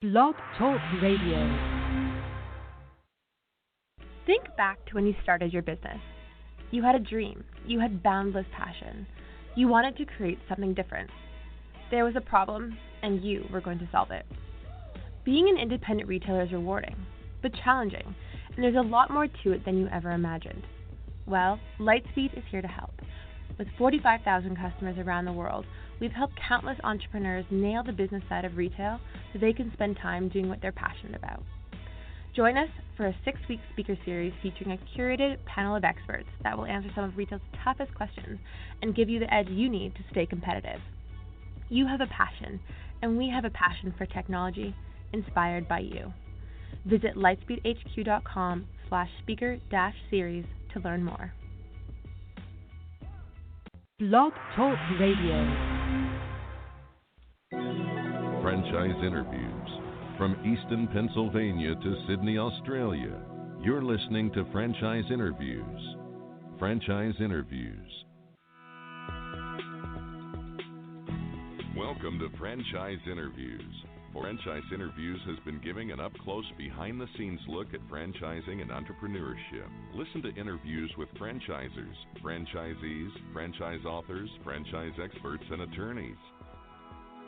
Blog Talk Radio. Think back to when you started your business. You had a dream. You had boundless passion. You wanted to create something different. There was a problem, and you were going to solve it. Being an independent retailer is rewarding, but challenging, and there's a lot more to it than you ever imagined. Well, Lightspeed is here to help. With 45,000 customers around the world, we've helped countless entrepreneurs nail the business side of retail so they can spend time doing what they're passionate about. Join us for a 6-week speaker series featuring a curated panel of experts that will answer some of retail's toughest questions and give you the edge you need to stay competitive. You have a passion, and we have a passion for technology inspired by you. Visit lightspeedhq.com/speaker-series to learn more. Blog Talk Radio. Franchise interviews from Easton, Pennsylvania to Sydney, Australia. You're listening to Franchise Interviews. Franchise Interviews. Welcome to Franchise Interviews. Franchise Interviews has been giving an up-close, behind-the-scenes look at franchising and entrepreneurship. Listen to interviews with franchisers, franchisees, franchise authors, franchise experts, and attorneys.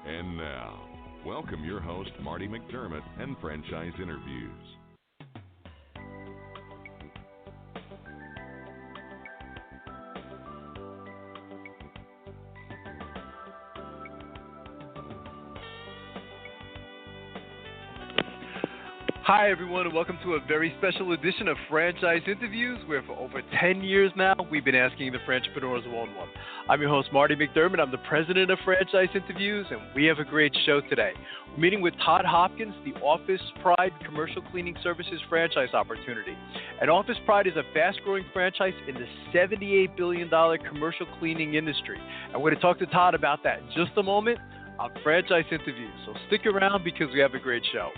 And now, welcome your host, Marty McDermott, and Franchise Interviews. Hi, everyone, and welcome to a very special edition of Franchise Interviews, where for over 10 years now, we've been asking the Franchpreneurs one-on-one. I'm your host, Marty McDermott. I'm the president of Franchise Interviews, and we have a great show today. We're meeting with Todd Hopkins, the Office Pride Commercial Cleaning Services franchise opportunity. And Office Pride is a fast-growing franchise in the $78 billion commercial cleaning industry. And we're going to talk to Todd about that in just a moment on Franchise Interviews. So stick around because we have a great show.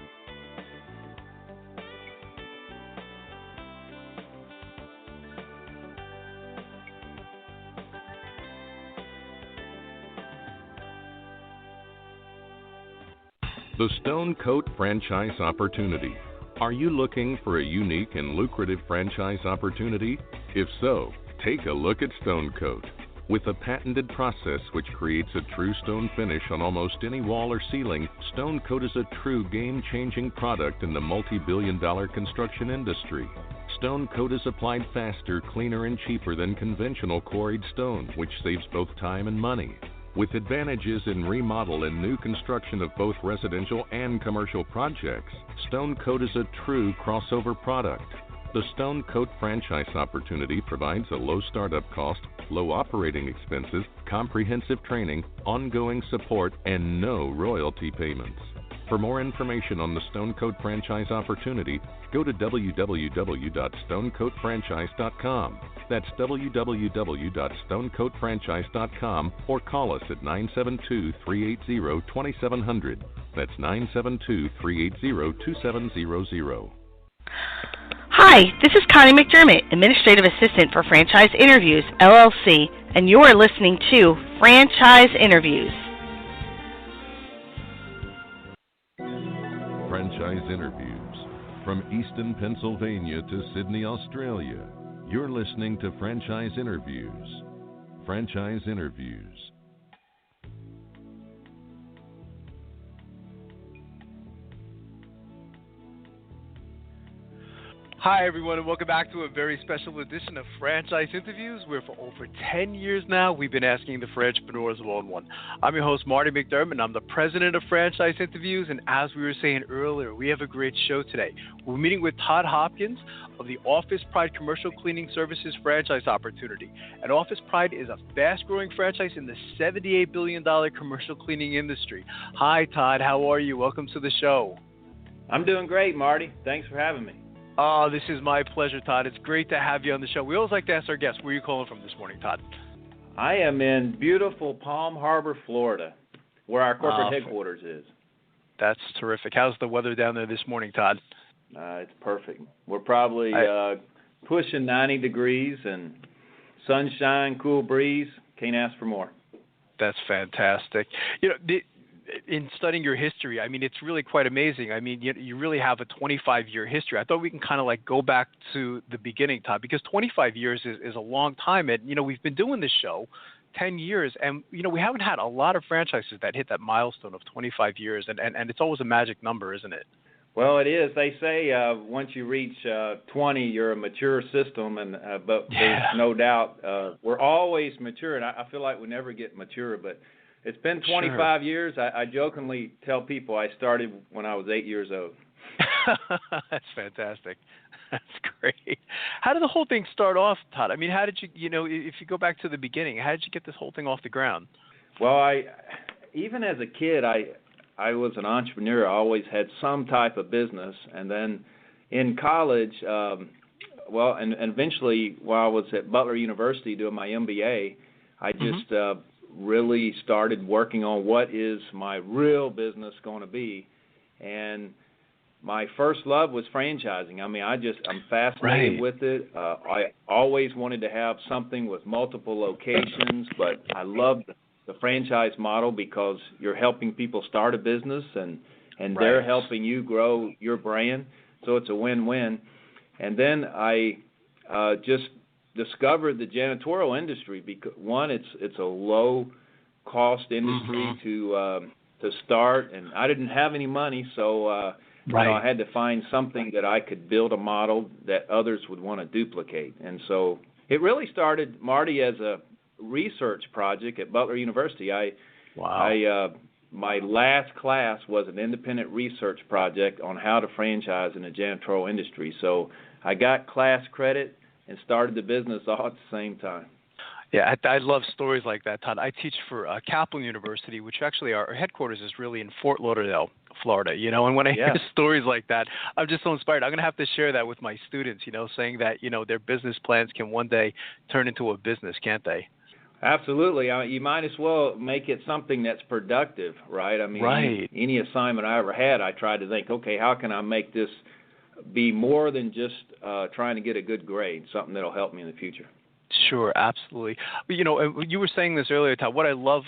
The Stone Coat Franchise Opportunity. Are you looking for a unique and lucrative franchise opportunity? If so, take a look at Stone Coat. With a patented process which creates a true stone finish on almost any wall or ceiling, Stone Coat is a true game-changing product in the multi-billion-dollar construction industry. Stone Coat is applied faster, cleaner, and cheaper than conventional quarried stone, which saves both time and money. With advantages in remodel and new construction of both residential and commercial projects, Stone Coat is a true crossover product. The Stone Coat franchise opportunity provides a low startup cost, low operating expenses, comprehensive training, ongoing support, and no royalty payments. For more information on the Stone Coat franchise opportunity, go to www.stonecoatfranchise.com. That's www.stonecoatfranchise.com, or call us at 972-380-2700. That's 972-380-2700. Hi, this is Connie McDermott, Administrative Assistant for Franchise Interviews, LLC, and you are listening to Franchise Interviews. Franchise Interviews from Easton, Pennsylvania to Sydney, Australia. You're listening to Franchise Interviews. Franchise Interviews. Hi, everyone, and welcome back to a very special edition of Franchise Interviews, where for over 10 years now, we've been asking the Franchpreneurs one-on-one. I'm your host, Marty McDermott, and I'm the president of Franchise Interviews, and as we were saying earlier, we have a great show today. We're meeting with Todd Hopkins of the Office Pride Commercial Cleaning Services franchise opportunity. And Office Pride is a fast-growing franchise in the $78 billion commercial cleaning industry. Hi, Todd. How are you? Welcome to the show. I'm doing great, Marty. Thanks for having me. Oh, this is my pleasure, Todd. It's great to have you on the show. We always like to ask our guests, where are you calling from this morning, Todd? I am in beautiful Palm Harbor, Florida, where our corporate headquarters is. That's terrific. How's the weather down there this morning, Todd? It's perfect. We're probably pushing 90 degrees and sunshine, cool breeze. Can't ask for more. That's fantastic. You know, in studying your history, I mean, it's really quite amazing. I mean, you really have a 25-year history. I thought we can kind of like go back to the beginning, Todd, because 25 years is a long time. And, we've been doing this show 10 years, and, we haven't had a lot of franchises that hit that milestone of 25 years. And it's always a magic number, isn't it? Well, it is. They say once you reach 20, you're a mature system, but there's no doubt we're always mature, and I feel like we never get mature. But it's been 25 years. I jokingly tell people I started when I was 8 years old. That's fantastic. That's great. How did the whole thing start off, Todd? I mean, how did you, if you go back to the beginning, how did you get this whole thing off the ground? Well, even as a kid, I was an entrepreneur. I always had some type of business. And then in college, and eventually while I was at Butler University doing my MBA, I just really started working on what is my real business going to be. And my first love was franchising. I mean, I'm fascinated with it. I always wanted to have something with multiple locations, but I loved the franchise model because you're helping people start a business and they're helping you grow your brand. So it's a win-win. And then I just discovered the janitorial industry because, one, it's a low-cost industry to start, and I didn't have any money, so I had to find something that I could build a model that others would want to duplicate. And so it really started, Marty, as a research project at Butler University. My last class was an independent research project on how to franchise in the janitorial industry. So I got class credit and started the business all at the same time. Yeah, I love stories like that, Todd. I teach for Kaplan University, which actually our headquarters is really in Fort Lauderdale, Florida, and when I hear stories like that, I'm just so inspired. I'm going to have to share that with my students, saying that, their business plans can one day turn into a business, can't they? Absolutely. You might as well make it something that's productive, right? I mean, any assignment I ever had, I tried to think, okay, how can I make this be more than just trying to get a good grade, something that'll help me in the future? Sure, absolutely. You were saying this earlier, Todd. What I love,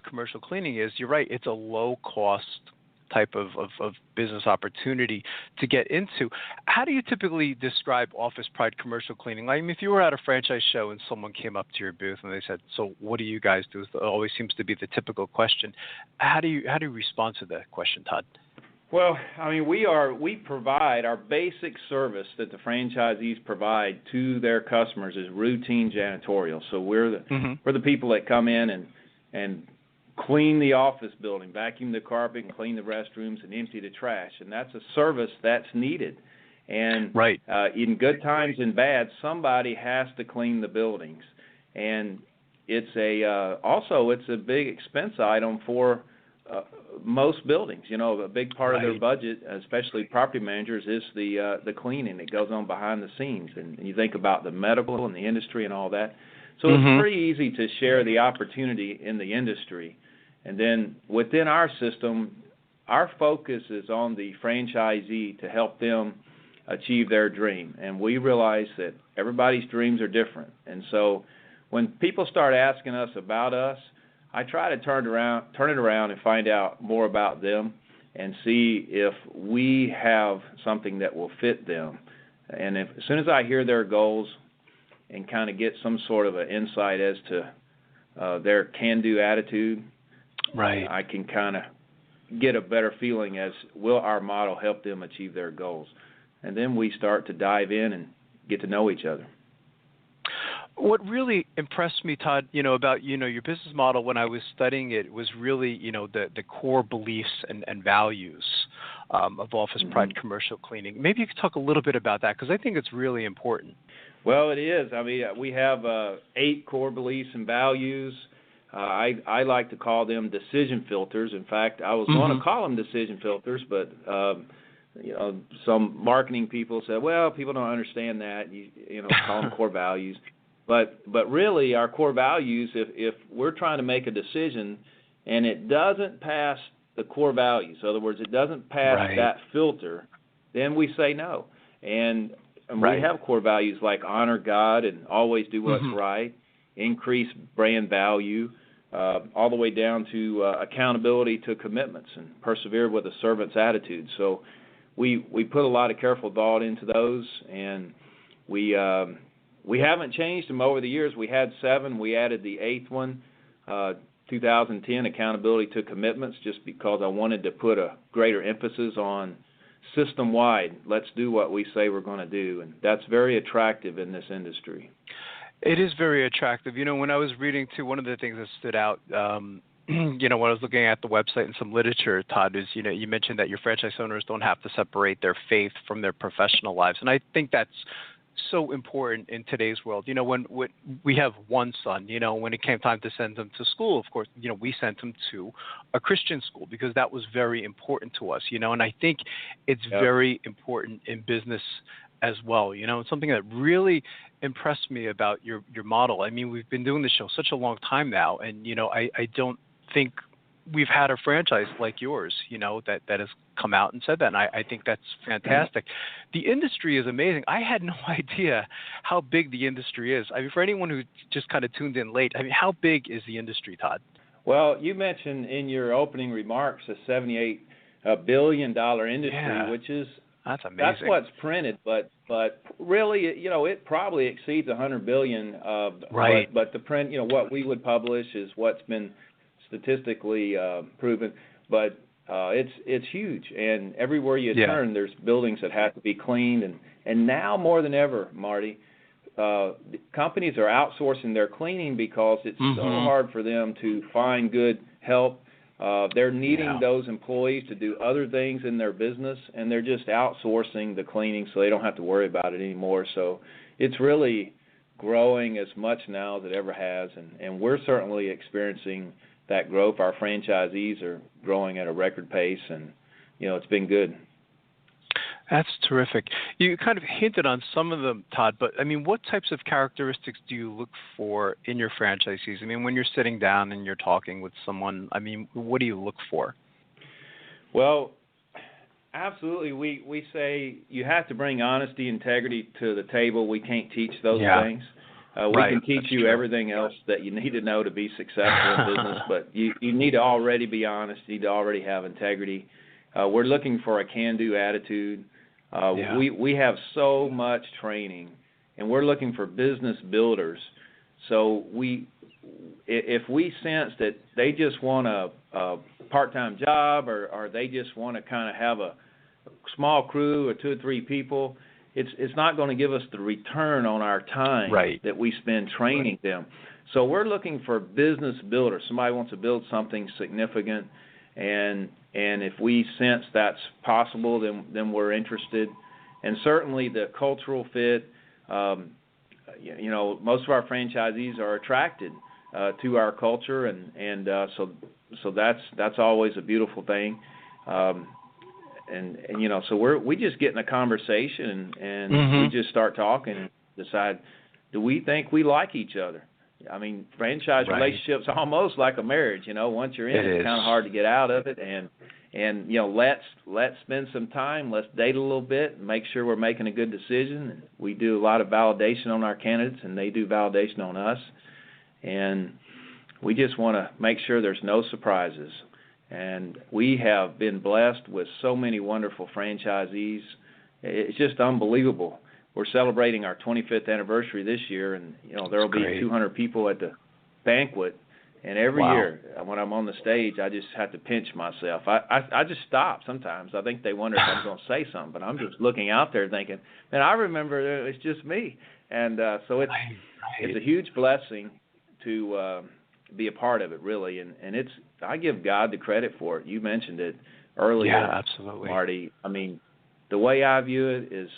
commercial cleaning is, you're right, it's a low-cost type of business opportunity to get into. How do you typically describe Office Pride commercial cleaning? I mean, if you were at a franchise show and someone came up to your booth and they said, "So what do you guys do?" It always seems to be the typical question. How do you respond to that question, Todd? Well, I mean, we provide our basic service that the franchisees provide to their customers is routine janitorial. So we're the people that come in and clean the office building, vacuum the carpet, and clean the restrooms, and empty the trash. And that's a service that's needed. And in good times and bad, somebody has to clean the buildings. And it's a big expense item for most buildings. A big part of their budget, especially property managers, is the cleaning that goes on behind the scenes. And you think about the medical and the industry and all that. So it's pretty easy to share the opportunity in the industry. And then within our system, our focus is on the franchisee to help them achieve their dream. And we realize that everybody's dreams are different. And so when people start asking us about us, I try to turn it around and find out more about them and see if we have something that will fit them. And as soon as I hear their goals and kind of get some sort of an insight as to their can-do attitude, I can kind of get a better feeling as will our model help them achieve their goals. And then we start to dive in and get to know each other. What really impressed me, Todd, about, your business model when I was studying it was really, the core beliefs and values of Office Pride commercial cleaning. Maybe you could talk a little bit about that, because I think it's really important. Well, it is. I mean, we have 8 core beliefs and values. I like to call them decision filters. In fact, I was going to call them decision filters, but some marketing people said, well, people don't understand that. Call them core values. But really, our core values, if we're trying to make a decision and it doesn't pass the core values, in other words, it doesn't pass that filter, then we say no. And we have core values like honor God and always do what's right, increase brand value, all the way down to accountability to commitments and persevere with a servant's attitude. So we put a lot of careful thought into those, and we haven't changed them over the years. We had 7. We added the 8th one, 2010, accountability to commitments, just because I wanted to put a greater emphasis on system-wide. Let's do what we say we're going to do, and that's very attractive in this industry. It is very attractive. When I was reading too, one of the things that stood out, when I was looking at the website and some literature, Todd, is, you mentioned that your franchise owners don't have to separate their faith from their professional lives. And I think that's so important in today's world. When we have one son, when it came time to send him to school, of course, we sent him to a Christian school because that was very important to us, and I think it's very important in business as well. It's something that really impressed me about your model. I mean, we've been doing this show such a long time now, and, I don't think we've had a franchise like yours, that has come out and said that. And I think that's fantastic. The industry is amazing. I had no idea how big the industry is. I mean, for anyone who just kind of tuned in late, I mean, how big is the industry, Todd? Well, you mentioned in your opening remarks a $78 billion industry, which is that's amazing. That's what's printed, but really, it probably exceeds $100 billion. Right. But the print, what we would publish is what's been statistically proven. But it's huge, and everywhere you turn, there's buildings that have to be cleaned, and now more than ever, Marty, companies are outsourcing their cleaning because it's so hard for them to find good help. They're needing those employees to do other things in their business, and they're just outsourcing the cleaning so they don't have to worry about it anymore. So it's really growing as much now as it ever has, and we're certainly experiencing that growth. Our franchisees are growing at a record pace, and, it's been good. That's terrific. You kind of hinted on some of them, Todd, but, I mean, what types of characteristics do you look for in your franchisees? I mean, when you're sitting down and you're talking with someone, I mean, what do you look for? Well, absolutely. We say you have to bring honesty, integrity to the table. We can't teach those things. We can teach you everything else that you need to know to be successful in business, but you need to already be honest. You need to already have integrity. We're looking for a can-do attitude. We have so much training, and we're looking for business builders. So if we sense that they just want a part-time job or they just want to kind of have a small crew or 2 or 3 people, it's not going to give us the return on our time that we spend training them. So we're looking for business builders. Somebody wants to build something significant, and if we sense that's possible, then we're interested. And certainly the cultural fit, most of our franchisees are attracted to our culture, and so that's always a beautiful thing. So we just get in a conversation and we just start talking and decide, do we think we like each other? I mean, franchise relationships are almost like a marriage. Once you're in it, it's kind of hard to get out of it. And let's spend some time. Let's date a little bit and make sure we're making a good decision. We do a lot of validation on our candidates, and they do validation on us. And we just want to make sure there's no surprises. And we have been blessed with so many wonderful franchisees. It's just unbelievable. We're celebrating our 25th anniversary this year, and there will be 200 people at the banquet. And every year, when I'm on the stage, I just have to pinch myself. I just stop sometimes. I think they wonder if I'm going to say something, but I'm just looking out there thinking, man, I remember it's just me. And so it's a huge blessing to be a part of it, really. And I give God the credit for it. You mentioned it earlier, absolutely, Marty. I mean, the way I view it is,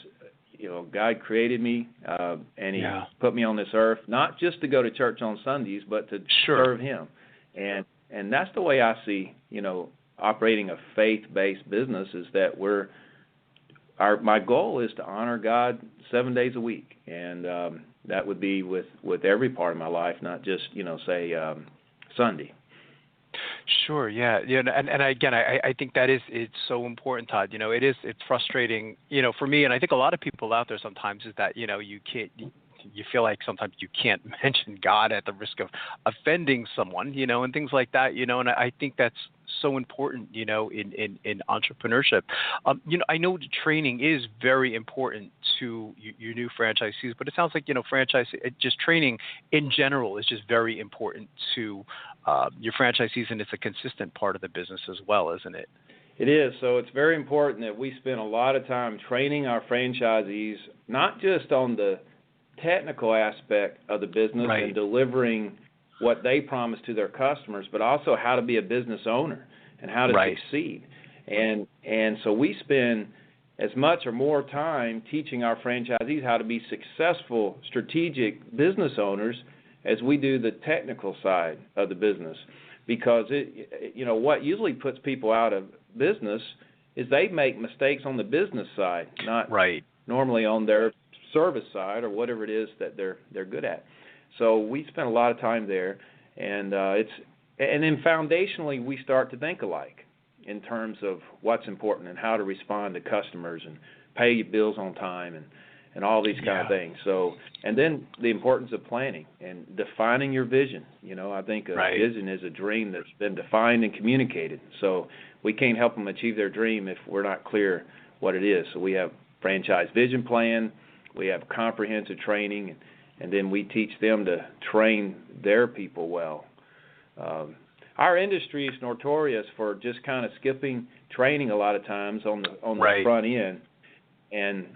God created me, and He put me on this earth, not just to go to church on Sundays, but to serve Him. And that's the way I see, operating a faith-based business, is that my goal is to honor God 7 days a week. And that would be with every part of my life, not just, say Sunday. Sure, yeah, and again, I think it's so important, Todd. It's frustrating, for me, and I think a lot of people out there sometimes, is that you can't, you feel like sometimes you can't mention God at the risk of offending someone, and things like that, and I think that's so important, in entrepreneurship. I know the training is very important to your new franchisees, but it sounds like, just training in general is just very important to your franchisees, and it's a consistent part of the business as well, isn't it? It is. So it's very important that we spend a lot of time training our franchisees, not just on the technical aspect of the business and delivering what they promise to their customers, but also how to be a business owner and how to succeed. And so we spend as much or more time teaching our franchisees how to be successful strategic business owners as we do the technical side of the business. Because what usually puts people out of business is they make mistakes on the business side, not normally on their service side or whatever it is that they're good at. So we spend a lot of time there, and then foundationally we start to think alike in terms of what's important and how to respond to customers and pay your bills on time and all these kind of things. So, and then the importance of planning and defining your vision. I think a vision is a dream that's been defined and communicated. So we can't help them achieve their dream if we're not clear what it is. So we have franchise vision plan, we have comprehensive training, and then we teach them to train their people well. Our industry is notorious for just kind of skipping training a lot of times on the front end. And,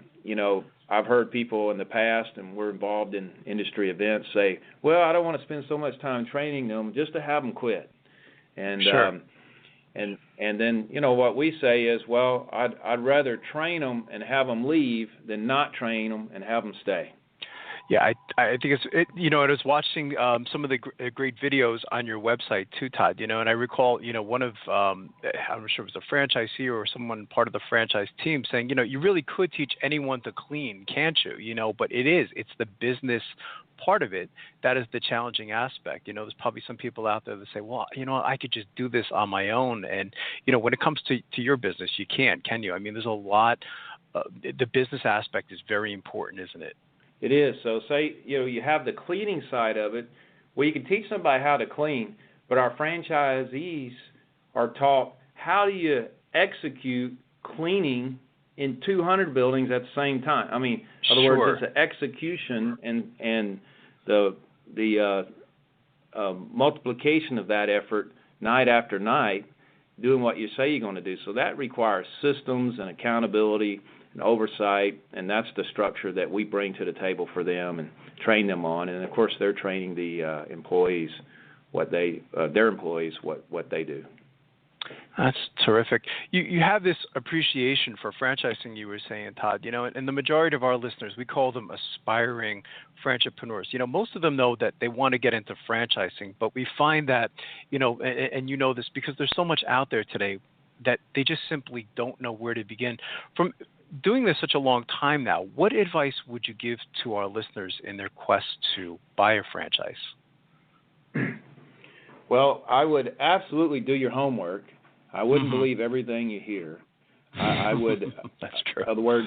I've heard people in the past, and we're involved in industry events, say, well, I don't want to spend so much time training them just to have them quit. And and then, what we say is, well, I'd rather train them and have them leave than not train them and have them stay. Yeah, I think I was watching some of the great videos on your website too, Todd, and I recall, one of, I'm not sure if it was a franchisee or someone part of the franchise team saying, you really could teach anyone to clean, can't you? But it's the business part of it that is the challenging aspect. There's probably some people out there that say, well, I could just do this on my own. And, when it comes to your business, you can't, can you? I mean, there's a lot, the business aspect is very important, isn't it? It is. So say, you have the cleaning side of it where you can teach somebody how to clean, but our franchisees are taught how do you execute cleaning in 200 buildings at the same time. I mean, in other words, it's an execution and the multiplication of that effort night after night, doing what you say you're going to do. So that requires systems and accountability and oversight, and that's the structure that we bring to the table for them and train them on. And of course, they're training the employees their employees what they do. That's terrific. You have this appreciation for franchising, you were saying, Todd, and the majority of our listeners, we call them aspiring franchipreneurs. Most of them know that they want to get into franchising, but we find that, and this because there's so much out there today that they just simply don't know where to begin. From doing this such a long time now, what advice would you give to our listeners in their quest to buy a franchise? Well, I would absolutely do your homework. I wouldn't believe everything you hear. I would. That's true. In other words,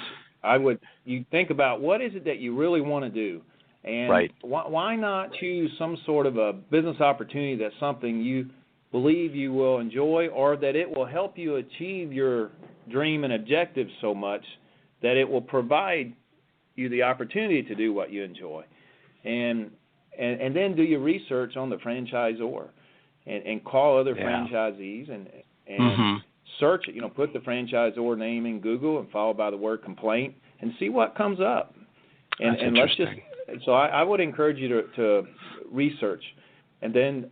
you think about what is it that you really want to do, and why not choose some sort of a business opportunity that's something you believe you will enjoy, or that it will help you achieve your dream and objective so much that it will provide you the opportunity to do what you enjoy, and then do your research on the franchisor, and call other franchisees and search it. Put the franchisor name in Google and followed by the word complaint and see what comes up. And let's just. So I would encourage you to research, and then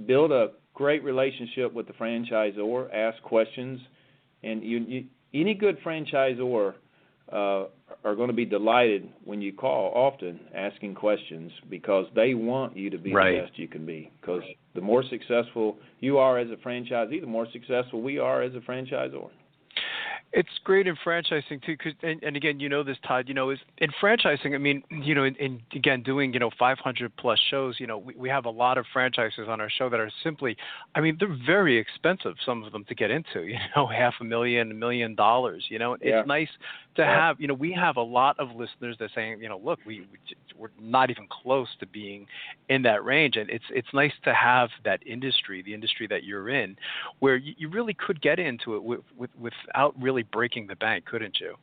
build a great relationship with the franchisor. Ask questions, and any good franchisor are going to be delighted when you call often asking questions, because they want you to be the best you can be. Because the more successful you are as a franchisee, the more successful we are as a franchisor. It's great in franchising too, and again, you know this, Todd. You know, is in franchising. I mean, you know, in again doing 500 plus shows. You know, we have a lot of franchises on our show that are simply, I mean, they're very expensive. Some of them to get into. You know, $500,000, $1 million. You know, it's nice to have. You know, we have a lot of listeners that saying, look, we're not even close to being in that range, and it's nice to have that industry, the industry that you're in, where you really could get into it without really breaking the bank, couldn't you?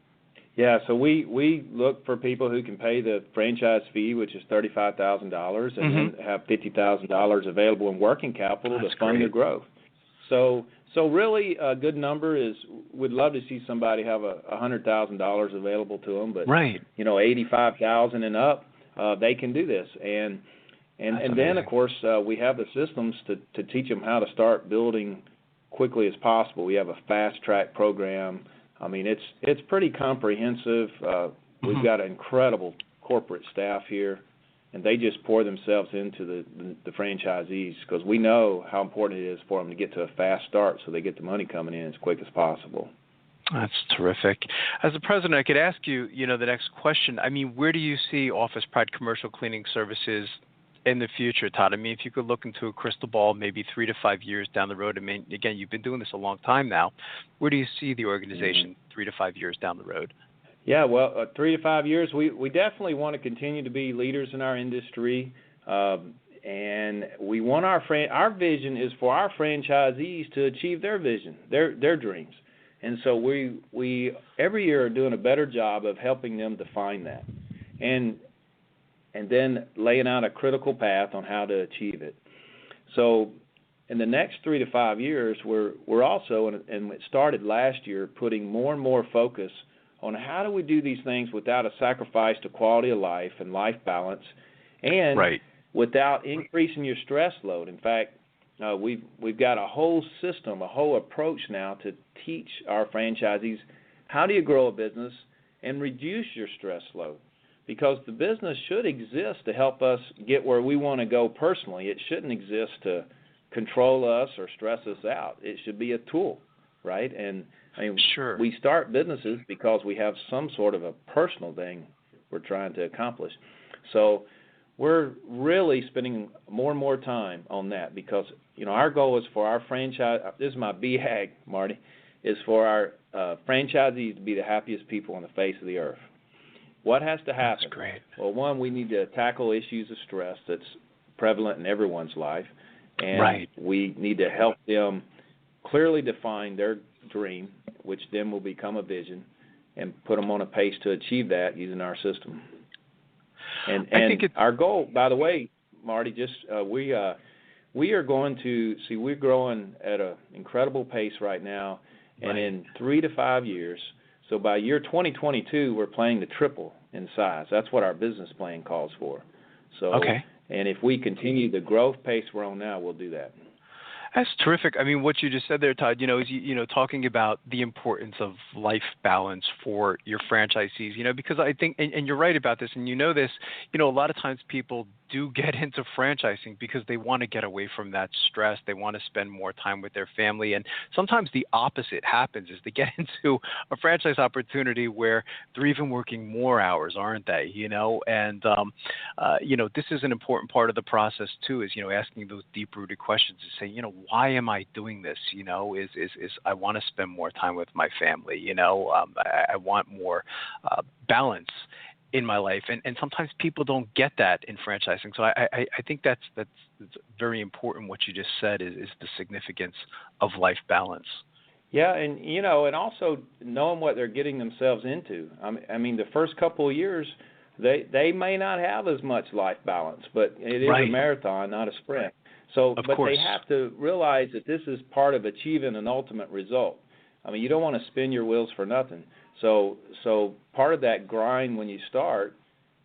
Yeah, so we look for people who can pay the franchise fee, which is $35,000, and then have $50,000 available in working capital to fund their growth. So really a good number is we'd love to see somebody have $100,000 available to them, but $85,000 and up, they can do this. And then of course we have the systems to teach them how to start building quickly as possible. We have a fast track program. I mean, it's pretty comprehensive. We've got an incredible corporate staff here, and they just pour themselves into the franchisees because we know how important it is for them to get to a fast start so they get the money coming in as quick as possible. That's terrific. As the president, I could ask you, the next question. I mean, where do you see Office Pride commercial cleaning services in the future, Todd? I mean, if you could look into a crystal ball, maybe 3 to 5 years down the road. I mean, again, you've been doing this a long time now. Where do you see the organization 3 to 5 years down the road? Yeah, well, 3 to 5 years, we definitely want to continue to be leaders in our industry, and we want our vision is for our franchisees to achieve their vision, their dreams, and so we every year are doing a better job of helping them define that, and then laying out a critical path on how to achieve it. So in the next 3 to 5 years, we're also, and it started last year, putting more and more focus on how do we do these things without a sacrifice to quality of life and life balance, and without increasing your stress load. In fact, we've got a whole system, a whole approach now to teach our franchisees how do you grow a business and reduce your stress load. Because the business should exist to help us get where we want to go personally. It shouldn't exist to control us or stress us out. It should be a tool, right? And I mean, we start businesses because we have some sort of a personal thing we're trying to accomplish. So we're really spending more and more time on that because, our goal is for our franchise, this is my BHAG, Marty, is for our franchisees to be the happiest people on the face of the earth. What has to happen? That's great. Well, one, we need to tackle issues of stress that's prevalent in everyone's life, and we need to help them clearly define their dream, which then will become a vision, and put them on a pace to achieve that using our system. And our goal, by the way, Marty, we are going to see we're growing at an incredible pace right now, and in 3 to 5 years. So by year 2022, we're planning to triple in size. That's what our business plan calls for. So, and if we continue the growth pace we're on now, we'll do that. That's terrific. I mean, what you just said there, Todd, is talking about the importance of life balance for your franchisees, because I think, and you're right about this, and this, a lot of times people do get into franchising because they want to get away from that stress. They want to spend more time with their family. And sometimes the opposite happens is they get into a franchise opportunity where they're even working more hours, aren't they? And, this is an important part of the process too, is, asking those deep-rooted questions to say, why am I doing this? Is I want to spend more time with my family. I want more balance in my life, and sometimes people don't get that in franchising. So I think that's very important. What you just said is the significance of life balance. Yeah, and and also knowing what they're getting themselves into. I mean, the first couple of years, they may not have as much life balance, but it is a marathon, not a sprint. So, but they have to realize that this is part of achieving an ultimate result. I mean, you don't want to spin your wheels for nothing. So part of that grind when you start,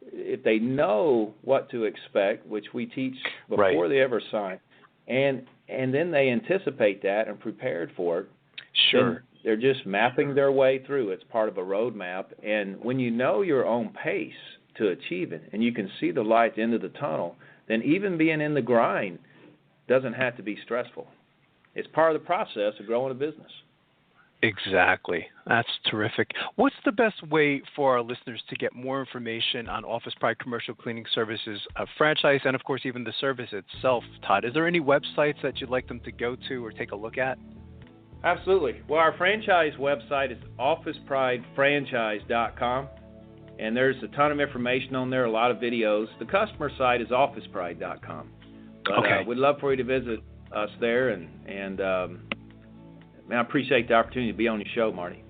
if they know what to expect, which we teach before they ever sign, and then they anticipate that and prepared for it, then they're just mapping their way through. It's part of a roadmap. And when you know your own pace to achieve it and you can see the light at the end of the tunnel, then even being in the grind doesn't have to be stressful. It's part of the process of growing a business. Exactly. That's terrific. What's the best way for our listeners to get more information on Office Pride Commercial Cleaning Services, franchise, and of course even the service itself, Todd? Is there any websites that you'd like them to go to or take a look at? Absolutely. Well, our franchise website is officepridefranchise.com, and there's a ton of information on there, a lot of videos. The customer site is officepride.com. But Okay. we'd love for you to visit us there, and man, I appreciate the opportunity to be on your show, Marty.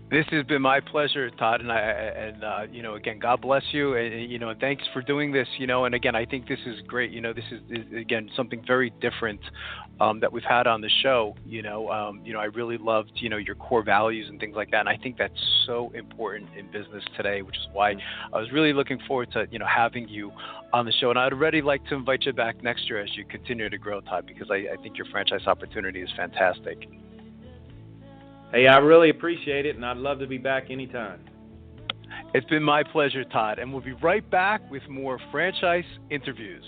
This has been my pleasure, Todd, and again, God bless you, and thanks for doing this, and again, I think this is great, this is again something very different that we've had on the show, I really loved, your core values and things like that, and I think that's so important in business today, which is why I was really looking forward to, having you on the show, and I'd already like to invite you back next year as you continue to grow, Todd, because I think your franchise opportunity is fantastic. Hey, I really appreciate it, and I'd love to be back anytime. It's been my pleasure, Todd, and we'll be right back with more franchise interviews.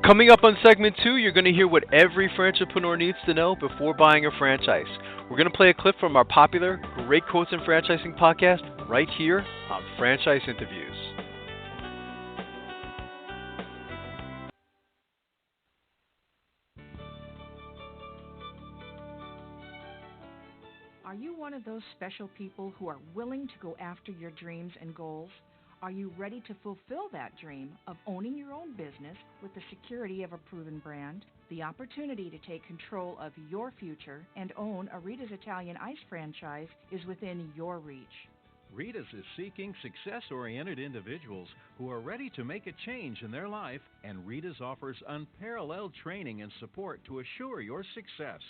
Coming up on segment 2, you're going to hear what every franchipreneur needs to know before buying a franchise. We're going to play a clip from our popular Great Quotes in Franchising podcast right here on Franchise Interviews. Are you one of those special people who are willing to go after your dreams and goals? Are you ready to fulfill that dream of owning your own business with the security of a proven brand? The opportunity to take control of your future and own a Rita's Italian Ice franchise is within your reach. Rita's is seeking success-oriented individuals who are ready to make a change in their life, and Rita's offers unparalleled training and support to assure your success.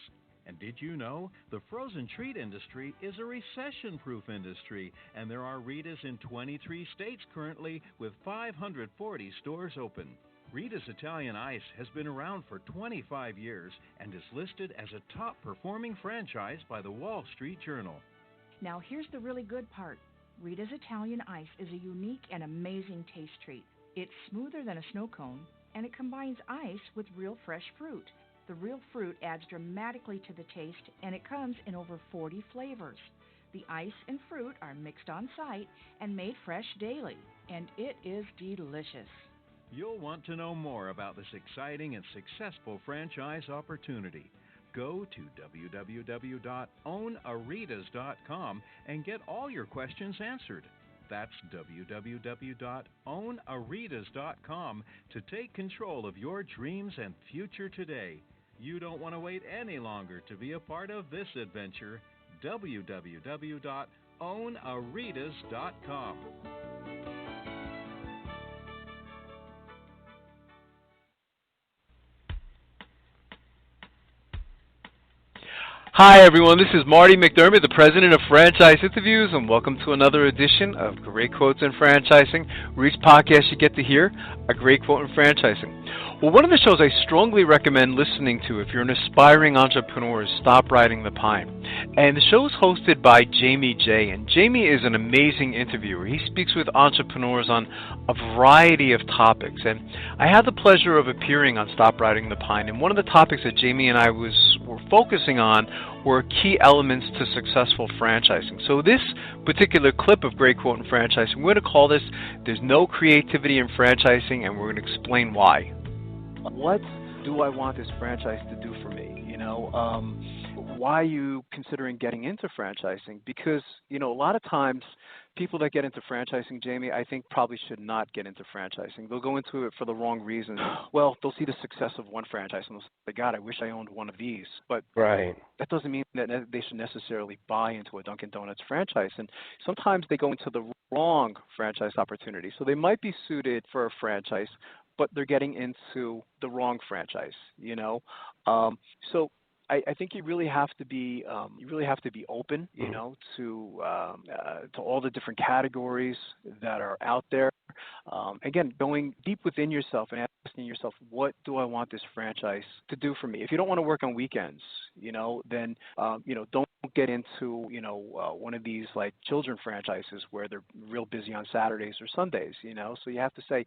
And did you know the frozen treat industry is a recession-proof industry, and there are Rita's in 23 states currently with 540 stores open. Rita's Italian Ice has been around for 25 years and is listed as a top-performing franchise by the Wall Street Journal. Now here's the really good part. Rita's Italian Ice is a unique and amazing taste treat. It's smoother than a snow cone, and it combines ice with real fresh fruit. The real fruit adds dramatically to the taste, and it comes in over 40 flavors. The ice and fruit are mixed on site and made fresh daily, and it is delicious. You'll want to know more about this exciting and successful franchise opportunity. Go to www.ownaritas.com and get all your questions answered. That's www.ownaritas.com to take control of your dreams and future today. You don't want to wait any longer to be a part of this adventure. www.ownaritas.com. Hi, everyone. This is Marty McDermott, the president of Franchise Interviews, and welcome to another edition of Great Quotes in Franchising, where each podcast you get to hear a great quote in franchising. Well, one of the shows I strongly recommend listening to if you're an aspiring entrepreneur is Stop Riding the Pine. And the show is hosted by Jamie J. And Jamie is an amazing interviewer. He speaks with entrepreneurs on a variety of topics. And I had the pleasure of appearing on Stop Riding the Pine. And one of the topics that Jamie and I were focusing on were key elements to successful franchising. So this particular clip of Great Quote in Franchising, we're going to call this There's No Creativity in Franchising, and we're going to explain why. What do I want this franchise to do for me? Why are you considering getting into franchising? Because, a lot of times people that get into franchising, Jamie, I think probably should not get into franchising. They'll go into it for the wrong reasons. Well, they'll see the success of one franchise and they'll say, God, I wish I owned one of these. But that doesn't mean that they should necessarily buy into a Dunkin' Donuts franchise. And sometimes they go into the wrong franchise opportunity. So they might be suited for a franchise, but they're getting into the wrong franchise, So I think you really have to be open, to all the different categories that are out there. Again, going deep within yourself and asking yourself, what do I want this franchise to do for me? If you don't want to work on weekends, then, don't get into, one of these like children franchises where they're real busy on Saturdays or Sundays, So you have to say,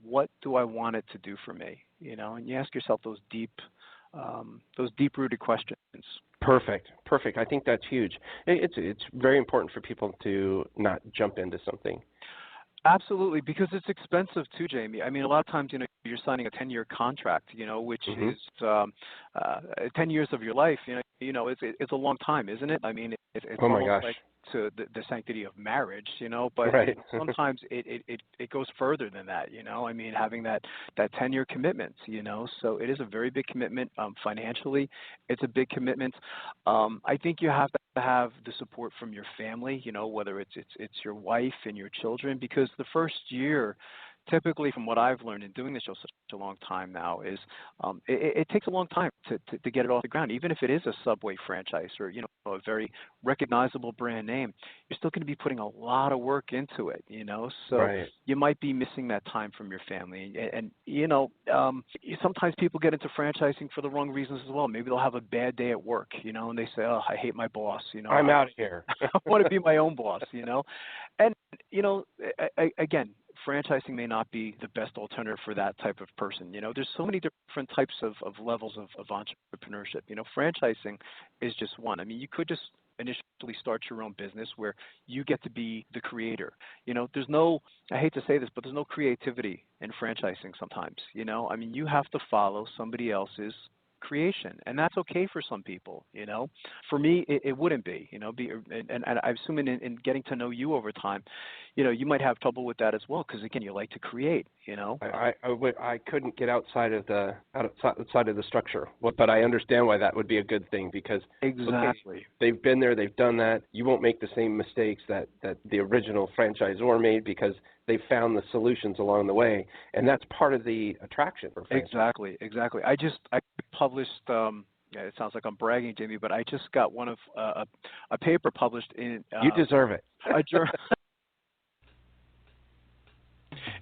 what do I want it to do for me? And you ask yourself those deep-rooted questions. Perfect. I think that's huge. It's very important for people to not jump into something. Absolutely, because it's expensive too, Jamie. I mean, a lot of times, you're signing a 10-year contract, which is 10 years of your life. It's a long time, isn't it? I mean, it's oh my almost gosh. like to the sanctity of marriage, but right. sometimes it goes further than that, I mean, having that 10-year commitment, so it is a very big commitment financially. It's a big commitment. I think you have to have the support from your family, whether it's your wife and your children, because the first year, typically from what I've learned in doing this show such a long time now, is it takes a long time to get it off the ground. Even if it is a Subway franchise or, a very recognizable brand name, you're still going to be putting a lot of work into it, So right. You might be missing that time from your family. And sometimes people get into franchising for the wrong reasons as well. Maybe they'll have a bad day at work, and they say, oh, I hate my boss, I'm out of here. I want to be my own boss, And, again, franchising may not be the best alternative for that type of person. There's so many different types of levels of entrepreneurship. Franchising is just one. I mean, you could just initially start your own business where you get to be the creator. There's no, I hate to say this, but there's no creativity in franchising sometimes. I mean, you have to follow somebody else's creation, and that's okay for some people. For me, it wouldn't be. And I assume in getting to know you over time, you might have trouble with that as well, because again, you like to create. I couldn't get outside of the structure, but I understand why that would be a good thing, because exactly, okay, they've been there, they've done that. You won't make the same mistakes that the original franchisor made, because they found the solutions along the way, and that's part of the attraction for franchise. Exactly. I published. It sounds like I'm bragging, Jamie, but I just got one of a paper published in. You deserve it. A journal.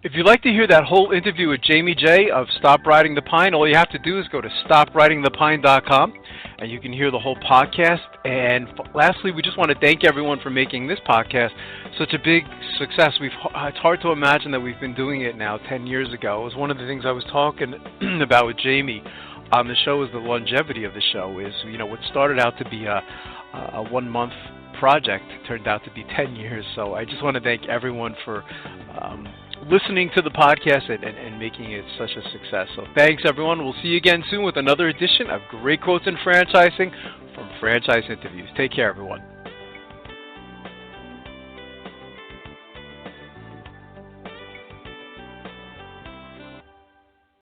If you'd like to hear that whole interview with Jamie J of Stop Riding the Pine, all you have to do is go to stopridingthepine.com, and you can hear the whole podcast. And lastly, we just want to thank everyone for making this podcast such a big success. It's hard to imagine that we've been doing it now 10 years ago. It was one of the things I was talking about with Jamie on the show, is the longevity of the show. Is, what started out to be a 1-month project turned out to be 10 years. So I just want to thank everyone for listening to the podcast and making it such a success. So thanks, everyone. We'll see you again soon with another edition of Great Quotes in Franchising from Franchise Interviews. Take care, everyone.